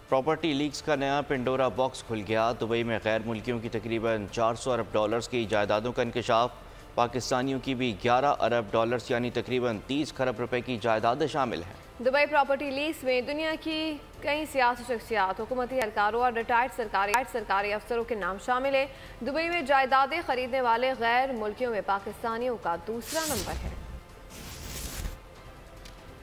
Property leaks کا نیا Pandora box کھل گیا۔ دبئی میں غیر ملکیوں کی تقریباً 400 ارب ڈالرز کی جائیدادوں کا انکشاف۔ پاکستانیوں کی بھی 11 ارب ڈالرز یعنی تقریباً 30 کھرب روپے کی جائیدادیں شامل ہیں۔ دبئی پراپرٹی لیکس میں دنیا کی کئی سیاسی شخصیات، حکومتی اہلکاروں اور ریٹائرڈ سرکاری افسروں کے نام شامل ہیں۔ دبئی میں جائیدادیں خریدنے والے غیر ملکیوں میں پاکستانیوں کا دوسرا نمبر ہے۔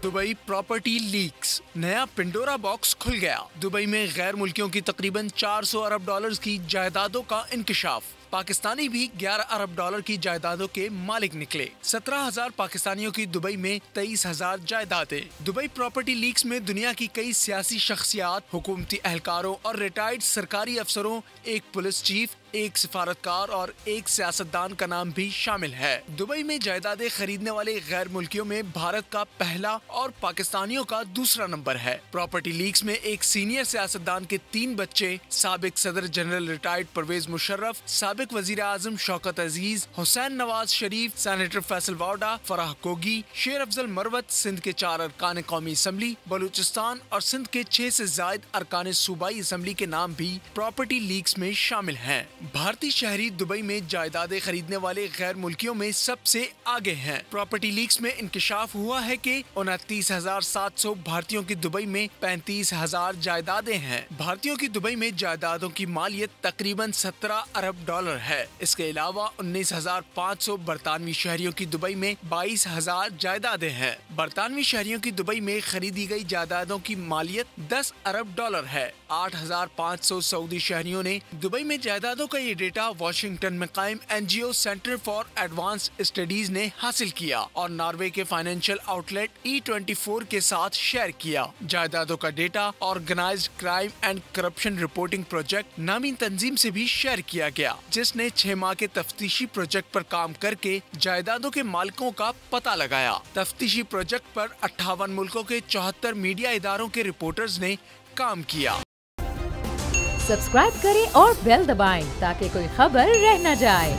دبئی پراپرٹی لیکس، نیا پنڈورا باکس کھل گیا۔ دبئی میں غیر ملکیوں کی تقریباً 400 ارب ڈالرز کی جائیدادوں کا انکشاف۔ پاکستانی بھی 11 ارب ڈالر کی جائیدادوں کے مالک نکلے۔ 17,000 پاکستانیوں کی دبئی میں 23,000 جائیدادیں۔ دبئی پراپرٹی لیکس میں دنیا کی کئی سیاسی شخصیات، حکومتی اہلکاروں اور ریٹائرڈ سرکاری افسروں، ایک پولیس چیف، ایک سفارتکار اور ایک سیاستدان کا نام بھی شامل ہے۔ دبئی میں جائیدادیں خریدنے والے غیر ملکیوں میں بھارت کا پہلا اور پاکستانیوں کا دوسرا نمبر ہے۔ پراپرٹی لیکس میں ایک سینئر سیاستدان کے 3 بچے، سابق صدر جنرل ریٹائرڈ پرویز مشرف، سابق وزیر اعظم شوکت عزیز، حسین نواز شریف، سینیٹر فیصل وارڈا، فرح کوگی، شیر افضل مروت، سندھ کے 4 ارکان قومی اسمبلی، بلوچستان اور سندھ کے 6 سے زائد ارکان صوبائی اسمبلی کے نام بھی پراپرٹی لیکس میں شامل ہیں۔ بھارتی شہری دبئی میں جائیدادیں خریدنے والے غیر ملکیوں میں سب سے آگے ہیں۔ پراپرٹی لیکس میں انکشاف ہوا ہے کہ 29,700 بھارتیوں کی دبئی میں 35,000 جائیدادیں ہیں۔ بھارتیوں کی دبئی میں جائیدادوں کی مالیت تقریباً 17 ارب ڈالر ہے۔ اس کے علاوہ 19,500 برطانوی شہریوں کی دبئی میں 22,000 جائیدادیں ہیں۔ برطانوی شہریوں کی دبئی میں خریدی گئی جائیدادوں کی مالیت 10 ارب ڈالر ہے۔ 8,500 سعودی شہریوں نے دبئی میں جائیدادوں کا یہ ڈیٹا واشنگٹن میں قائم NGO centre for advanced studies نے حاصل کیا اور ناروے کے فائنینشیل آؤٹ لیٹ E24 کے ساتھ شیئر کیا۔ جائیدادوں کا data organised crime and corruption reporting project نامی تنظیم سے بھی شیئر کیا گیا، جس نے 6 ماہ کے تفتیشی پروجیکٹ پر کام کر کے جائیدادوں کے مالکوں کا پتہ لگایا۔ تفتیشی پروجیکٹ پر 58 ملکوں کے 74 میڈیا اداروں کے رپورٹرز نے کام کیا۔ سبسکرائب کریں اور بیل دبائیں تاکہ کوئی خبر رہ نہ جائے۔